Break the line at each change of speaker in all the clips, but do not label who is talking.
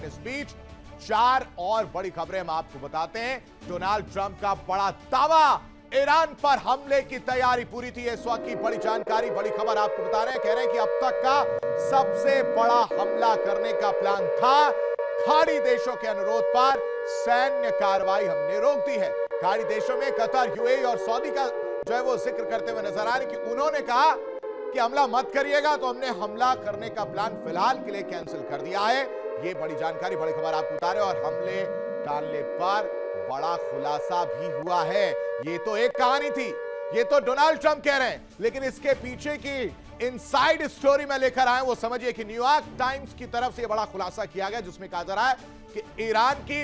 इस बीच चार और बड़ी खबरें हम आपको बताते हैं। डोनाल्ड ट्रंप का बड़ा दावा, ईरान पर हमले की तैयारी पूरी थी। इस वक्त की बड़ी जानकारी, बड़ी खबर आपको बता रहे हैं। कह रहे हैं कि अब तक का सबसे बड़ा हमला करने का प्लान था। खाड़ी देशों के अनुरोध पर सैन्य कार्रवाई हमने रोक दी है। खाड़ी देशों में कतर, यूएई और सऊदी का जो है वो जिक्र करते हुए नजर आ रहे कि उन्होंने कहा कि हमला मत करिएगा, तो हमने हमला करने का प्लान फिलहाल के लिए कैंसिल कर दिया है। ये बड़ी जानकारी, बड़ी खबर आपको बता रहे हैं। और हमले टालने पर बड़ा खुलासा भी हुआ है। ये तो एक कहानी थी, ये तो डोनाल्ड ट्रंप कह रहे हैं, लेकिन इसके पीछे की इनसाइड स्टोरी में लेकर आए वो समझिए कि न्यूयॉर्क टाइम्स की तरफ से बड़ा खुलासा किया गया, जिसमें कहा जा रहा है कि ईरान की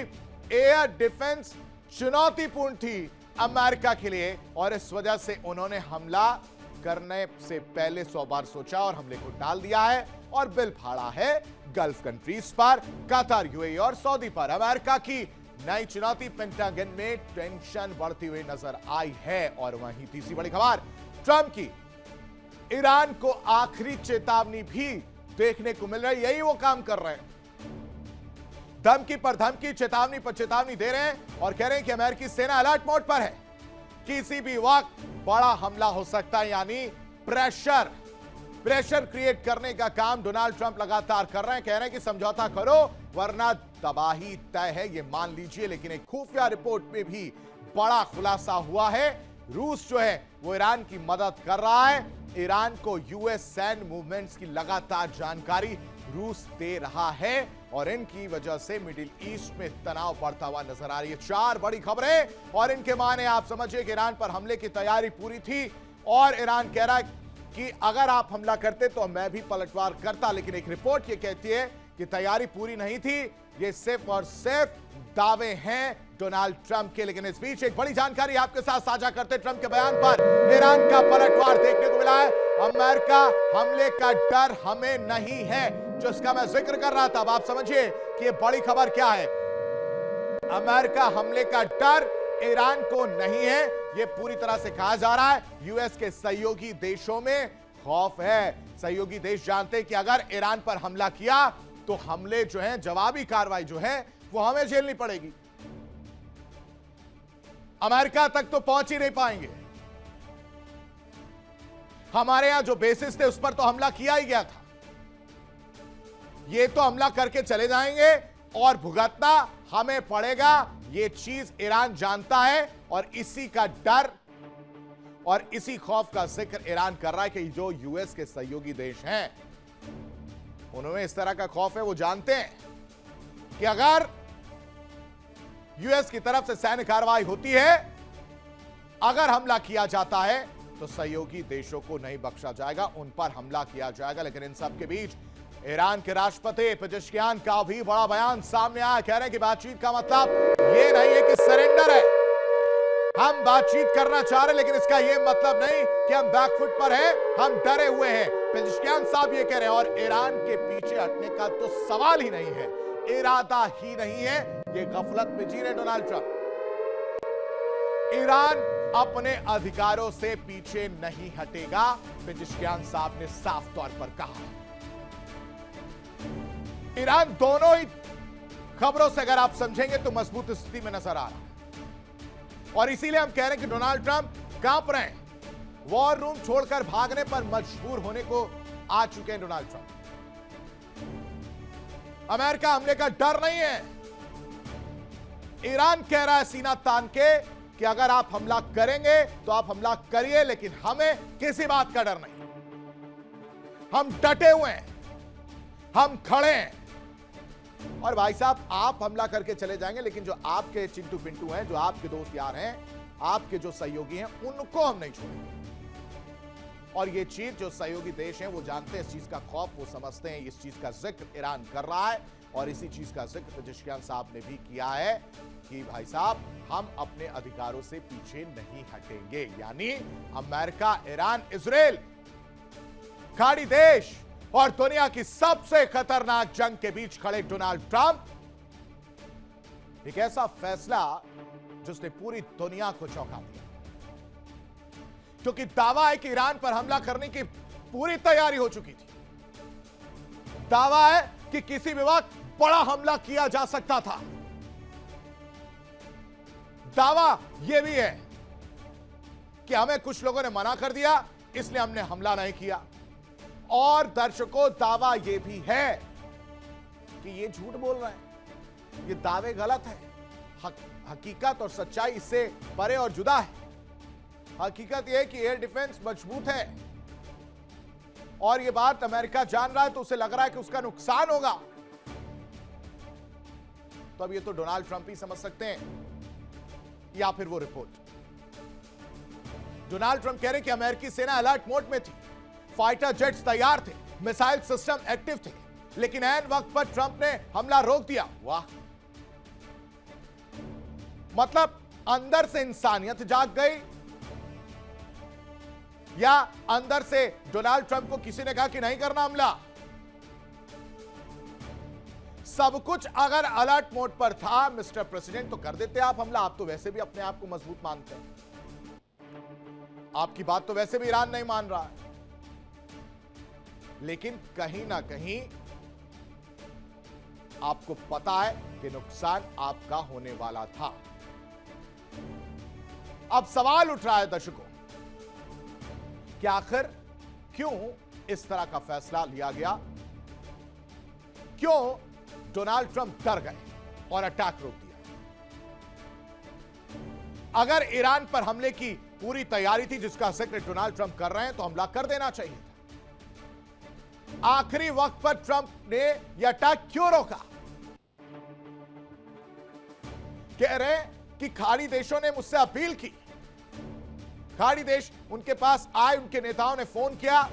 एयर डिफेंस चुनौतीपूर्ण थी अमेरिका के लिए, और इस वजह से उन्होंने हमला करने से पहले 100 बार सोचा और हमले को टाल दिया है और बिल फाड़ा है गल्फ कंट्रीज पर, कतर, यूएई और सऊदी पर। अमेरिका की नई चुनौती, पेंटागन में टेंशन बढ़ती हुई नजर आई है। और वहीं तीसरी बड़ी खबर, ट्रंप की ईरान को आखिरी चेतावनी भी देखने को मिल रही है। यही वो काम कर रहे हैं, धमकी पर धमकी, चेतावनी पर चेतावनी दे रहे हैं और कह रहे हैं कि अमेरिकी सेना अलर्ट मोड पर है, किसी भी वक्त बड़ा हमला हो सकता है। यानी प्रेशर क्रिएट करने का काम डोनाल्ड ट्रंप लगातार कर रहे हैं। कह रहे हैं कि समझौता करो वरना तबाही तय है, ये मान लीजिए। लेकिन एक खुफिया रिपोर्ट में भी बड़ा खुलासा हुआ है। रूस जो है वो ईरान की मदद कर रहा है। ईरान को यूएस सैन्य मूवमेंट्स की लगातार जानकारी रूस दे रहा है और इनकी वजह से मिडिल ईस्ट में तनाव बढ़ता हुआ नजर आ रही है। चार बड़ी खबरें और इनके माने आप समझिए कि ईरान पर हमले की तैयारी पूरी थी और ईरान कह रहा है कि अगर आप हमला करते तो मैं भी पलटवार करता। लेकिन एक रिपोर्ट ये कहती है कि तैयारी पूरी नहीं थी, ये सिर्फ और सिर्फ दावे हैं डोनाल्ड ट्रंप के। लेकिन इस बीच एक बड़ी जानकारी आपके साथ साझा करते, ट्रंप के बयान पर ईरान का पलटवार देखने को मिला है। अमेरिका हमले का डर हमें नहीं है, जो इसका मैं जिक्र कर रहा था। अब आप समझिए कि ये बड़ी खबर क्या है। अमेरिका हमले का डर ईरान को नहीं है, ये पूरी तरह से कहा जा रहा है। यूएस के सहयोगी देशों में खौफ है। सहयोगी देश जानते हैं कि अगर ईरान पर हमला किया तो हमले जो है, जवाबी कार्रवाई जो है वो हमें झेलनी पड़ेगी। अमेरिका तक तो पहुंच ही नहीं पाएंगे। हमारे यहां जो बेसिस थे उस पर तो हमला किया ही गया था। ये तो हमला करके चले जाएंगे और भुगतना हमें पड़ेगा, ये चीज ईरान जानता है। और इसी का डर और इसी खौफ का जिक्र ईरान कर रहा है कि जो यूएस के सहयोगी देश हैं उन्होंने इस तरह का खौफ है। वो जानते हैं कि अगर यूएस की तरफ से सैन्य कार्रवाई होती है, अगर हमला किया जाता है तो सहयोगी देशों को नहीं बख्शा जाएगा, उन पर हमला किया जाएगा। लेकिन इन सब के बीच ईरान के राष्ट्रपति पेजेश्कियान का भी बड़ा बयान सामने आया। कह रहे हैं कि बातचीत का मतलब ये नहीं है कि सरेंडर है, हम बातचीत करना चाह रहे हैं, लेकिन इसका यह मतलब नहीं कि हम बैकफुट पर हैं, हम डरे हुए हैं। पेजेश्कियान साहब ये कह रहे हैं। और ईरान के पीछे हटने का तो सवाल ही नहीं है, इरादा ही नहीं है। ये गफलत में जी रहे डोनाल्ड ट्रंप। ईरान अपने अधिकारों से पीछे नहीं हटेगा, पेजेश्कियान साहब ने साफ तौर पर कहा। ईरान दोनों ही खबरों से अगर आप समझेंगे तो मजबूत स्थिति में नजर आ रहा है। और इसीलिए हम कह रहे हैं कि डोनाल्ड ट्रंप कांप रहे हैं, वॉर रूम छोड़कर भागने पर मजबूर होने को आ चुके हैं डोनाल्ड ट्रंप। अमेरिका हमले का डर नहीं है। ईरान कह रहा है सीना तान के कि अगर आप हमला करेंगे तो आप हमला करिए, लेकिन हमें किसी बात का डर नहीं, हम डटे हुए हैं, हम खड़े हैं। और भाई साहब, आप हमला करके चले जाएंगे, लेकिन जो आपके चिंटू पिंटू हैं, जो आपके दोस्त यार हैं, आपके जो सहयोगी हैं, उनको हम नहीं छोड़ेंगे। और ये चीज जो सहयोगी देश हैं वो जानते हैं, इस चीज का खौफ वो समझते हैं। इस चीज का जिक्र ईरान कर रहा है और इसी चीज का जिक्र पेजेश्कियान साहब ने भी किया है कि भाई साहब, हम अपने अधिकारों से पीछे नहीं हटेंगे। यानी अमेरिका, ईरान, इजराइल, खाड़ी देश और दुनिया की सबसे खतरनाक जंग के बीच खड़े डोनाल्ड ट्रंप, एक ऐसा फैसला जिसने पूरी दुनिया को चौंका दिया। क्योंकि दावा है कि ईरान पर हमला करने की पूरी तैयारी हो चुकी थी। दावा है कि किसी भी वक्त बड़ा हमला किया जा सकता था। दावा यह भी है कि हमें कुछ लोगों ने मना कर दिया, इसलिए हमने हमला नहीं किया। और दर्शकों, दावा यह भी है कि ये झूठ बोल रहे हैं, ये दावे गलत है। हकीकत और सच्चाई इससे परे और जुदा है। हकीकत यह है कि एयर डिफेंस मजबूत है और यह बात अमेरिका जान रहा है, तो उसे लग रहा है कि उसका नुकसान होगा। तो अब ये तो डोनाल्ड ट्रंप ही समझ सकते हैं या फिर वो रिपोर्ट। डोनाल्ड ट्रंप कह रहे हैं कि अमेरिकी सेना अलर्ट मोड में थी, फाइटर जेट्स तैयार थे, मिसाइल सिस्टम एक्टिव थे, लेकिन ऐन वक्त पर ट्रंप ने हमला रोक दिया। वाह, मतलब अंदर से इंसानियत जाग गई या अंदर से डोनाल्ड ट्रंप को किसी ने कहा कि नहीं करना हमला? सब कुछ अगर अलर्ट मोड पर था मिस्टर प्रेसिडेंट, तो कर देते आप हमला। आप तो वैसे भी अपने आप को मजबूत मानते हैं, आपकी बात तो वैसे भी ईरान नहीं मान रहा। लेकिन कहीं ना कहीं आपको पता है कि नुकसान आपका होने वाला था। अब सवाल उठ रहा है दर्शकों कि आखिर क्यों इस तरह का फैसला लिया गया? क्यों डोनाल्ड ट्रंप डर गए और अटैक रोक दिया? अगर ईरान पर हमले की पूरी तैयारी थी, जिसका जिक्र डोनाल्ड ट्रंप कर रहे हैं, तो हमला कर देना चाहिए था। आखिरी वक्त पर ट्रंप ने यह अटैक क्यों रोका? कह रहे हैं कि खाड़ी देशों ने मुझसे अपील की, खाड़ी देश उनके पास आए, उनके नेताओं ने फोन किया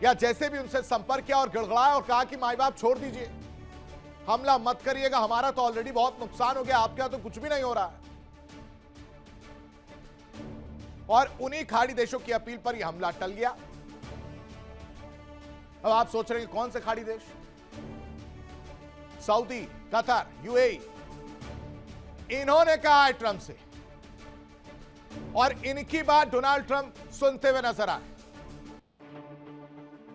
या जैसे भी उनसे संपर्क किया और गिड़गिड़ाया और कहा कि माई बाप छोड़ दीजिए, हमला मत करिएगा, हमारा तो ऑलरेडी बहुत नुकसान हो गया, आपके यहां तो कुछ भी नहीं हो रहा है। और उन्हीं खाड़ी देशों की अपील पर यह हमला टल गया। अब आप सोच रहे हैं कौन से खाड़ी देश? Saudi, Qatar, UAE. इन्होंने कहा है ट्रंप से और इनकी बात डोनाल्ड ट्रंप सुनते हुए नजर आए,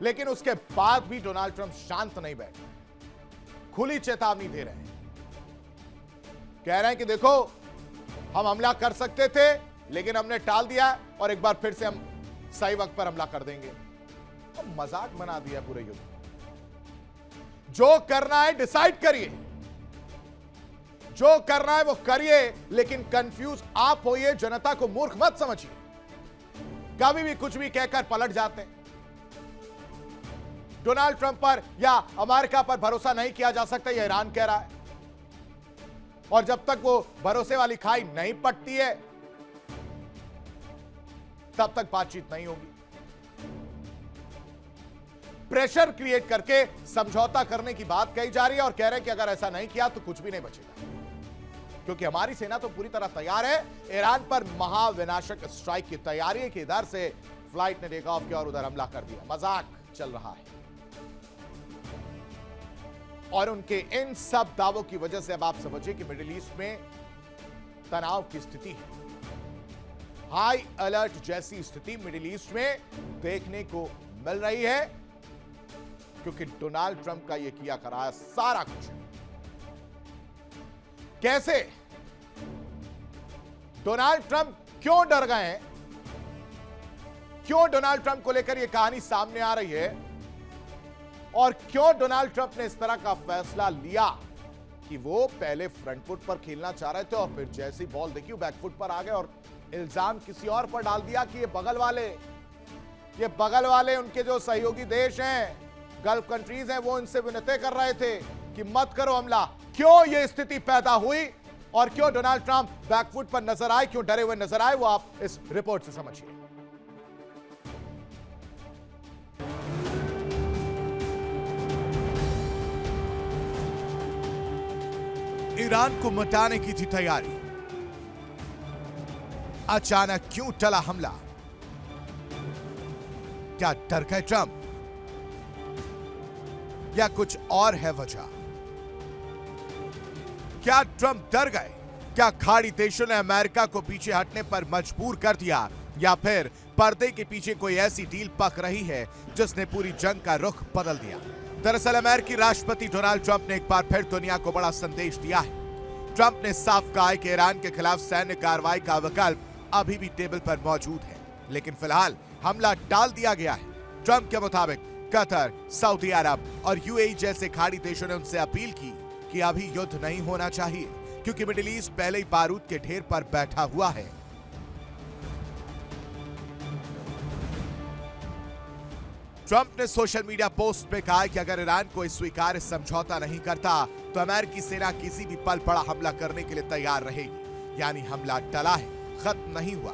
लेकिन उसके बाद भी डोनाल्ड ट्रंप शांत नहीं बैठे, खुली चेतावनी दे रहे हैं। कह रहे हैं कि देखो, हम हमला कर सकते थे लेकिन हमने टाल दिया और एक बार फिर से हम सही वक्त पर हमला कर देंगे। तो मजाक बना दिया पूरे युद्ध। जो करना है डिसाइड करिए, जो करना है वो करिए, लेकिन कंफ्यूज आप होइए, जनता को मूर्ख मत समझिए। कभी भी कुछ भी कहकर पलट जाते हैं। डोनाल्ड ट्रंप पर या अमेरिका पर भरोसा नहीं किया जा सकता, यह ईरान कह रहा है। और जब तक वो भरोसे वाली खाई नहीं पटती है, तब तक बातचीत नहीं होगी। प्रेशर क्रिएट करके समझौता करने की बात कही जा रही है और कह रहे हैं कि अगर ऐसा नहीं किया तो कुछ भी नहीं बचेगा, क्योंकि हमारी सेना तो पूरी तरह तैयार है। ईरान पर महाविनाशक स्ट्राइक की तैयारी है कि इधर से फ्लाइट ने टेक ऑफ किया और उधर हमला कर दिया। मजाक चल रहा है। और उनके इन सब दावों की वजह से अब आप समझिए कि मिडिल ईस्ट में तनाव की स्थिति है। हाई अलर्ट जैसी स्थिति मिडिल ईस्ट में देखने को मिल रही है, क्योंकि डोनाल्ड ट्रंप का यह किया कराया सारा कुछ। कैसे डोनाल्ड ट्रंप क्यों डर गए हैं, क्यों डोनाल्ड ट्रंप को लेकर यह कहानी सामने आ रही है, और क्यों डोनाल्ड ट्रंप ने इस तरह का फैसला लिया कि वो पहले फ्रंट फुट पर खेलना चाह रहे थे और फिर जैसी बॉल देखी बैक फुट पर आ गए और इल्जाम किसी और पर डाल दिया कि ये बगल वाले उनके जो सहयोगी देश हैं, गल्फ कंट्रीज हैं, वो इनसे विनती कर रहे थे कि मत करो हमला। क्यों ये स्थिति पैदा हुई और क्यों डोनाल्ड ट्रंप बैकफुट पर नजर आए, क्यों डरे हुए नजर आए, वो आप इस रिपोर्ट से समझिए। ईरान को मिटाने की थी तैयारी, अचानक क्यों टला हमला? क्या डर गए ट्रंप या कुछ और है वजह? क्या ट्रंप डर गए? क्या खाड़ी देशों ने अमेरिका को पीछे हटने पर मजबूर कर दिया, या फिर पर्दे के पीछे कोई ऐसी डील पक रही है जिसने पूरी जंग का रुख बदल दिया? दरअसल अमेरिकी राष्ट्रपति डोनाल्ड ट्रंप ने एक बार फिर दुनिया को बड़ा संदेश दिया है। ट्रंप ने साफ कहा है कि ईरान के खिलाफ सैन्य कार्रवाई का विकल्प अभी भी टेबल पर मौजूद है, लेकिन फिलहाल हमला टाल दिया गया है। ट्रंप के मुताबिक कतर, सऊदी अरब और यूएई जैसे खाड़ी देशों ने उनसे अपील की कि अभी युद्ध नहीं होना चाहिए, क्योंकि मिडिल ईस्ट पहले ही बारूद के ढेर पर बैठा हुआ है। ट्रंप ने सोशल मीडिया पोस्ट में कहा कि अगर ईरान कोई स्वीकार्य समझौता नहीं करता तो अमेरिकी सेना किसी भी पल बड़ा हमला करने के लिए तैयार रहेगी। यानी हमला टला है, खत्म नहीं हुआ।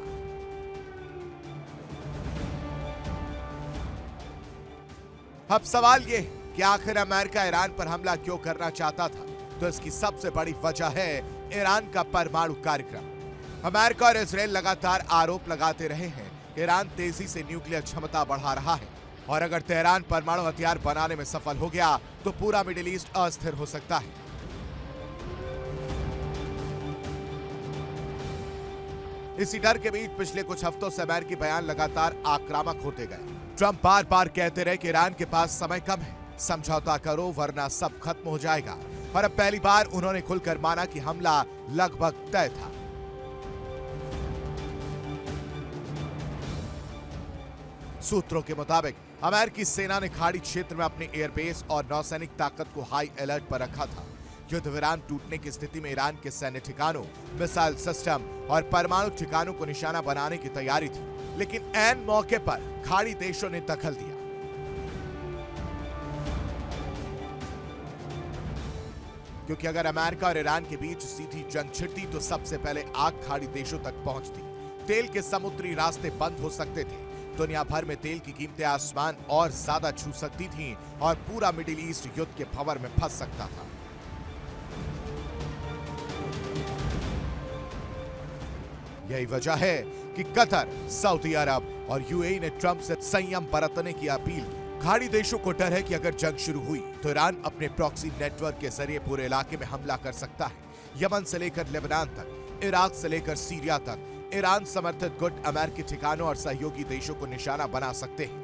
अब सवाल ये कि आखिर अमेरिका ईरान पर हमला क्यों करना चाहता था? तो इसकी सबसे बड़ी वजह है ईरान का परमाणु कार्यक्रम। अमेरिका और इजरायल लगातार आरोप लगाते रहे हैं कि ईरान तेजी से न्यूक्लियर क्षमता बढ़ा रहा है और अगर तेहरान परमाणु हथियार बनाने में सफल हो गया तो पूरा मिडिल ईस्ट अस्थिर हो सकता है। इसी डर के बीच पिछले कुछ हफ्तों से अमेरिकी बयान लगातार आक्रामक होते गए। ट्रंप बार बार कहते रहे कि ईरान के पास समय कम है, समझौता करो वरना सब खत्म हो जाएगा। और अब पहली बार उन्होंने खुलकर माना कि हमला लगभग तय था। सूत्रों के मुताबिक अमेरिकी सेना ने खाड़ी क्षेत्र में अपने एयरबेस और नौसैनिक ताकत को हाई अलर्ट पर रखा था। युद्ध विराम टूटने की स्थिति में ईरान के सैन्य ठिकानों, मिसाइल सिस्टम और परमाणु ठिकानों को निशाना बनाने की तैयारी थी, लेकिन ऐन मौके पर खाड़ी देशों ने दखल दिया। क्योंकि अगर अमेरिका और ईरान के बीच सीधी जंग छिड़ती तो सबसे पहले आग खाड़ी देशों तक पहुंचती, तेल के समुद्री रास्ते बंद हो सकते थे, दुनिया भर में तेल की कीमतें आसमान और ज्यादा छू सकती थीं और पूरा मिडिल ईस्ट युद्ध के भंवर में फंस सकता था। यही वजह है कि कतर, सऊदी अरब और यूएई ने ट्रंप से संयम बरतने की अपील की। खाड़ी देशों को डर है कि अगर जंग शुरू हुई तो ईरान अपने प्रॉक्सी नेटवर्क के जरिए पूरे इलाके में हमला कर सकता है। यमन से लेकर लेबनान तक, इराक से लेकर सीरिया तक ईरान समर्थित गुट अमेरिकी ठिकानों और सहयोगी देशों को निशाना बना सकते हैं।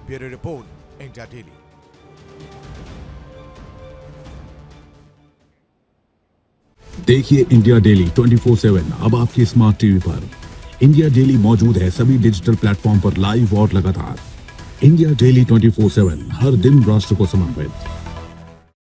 Bureau report, India daily.
देखिए इंडिया डेली 24/7 अब आपकी स्मार्ट टीवी पर। इंडिया डेली मौजूद है सभी डिजिटल प्लेटफॉर्म पर लाइव और लगातार। इंडिया डेली 24/7 हर दिन राष्ट्र को समर्पित।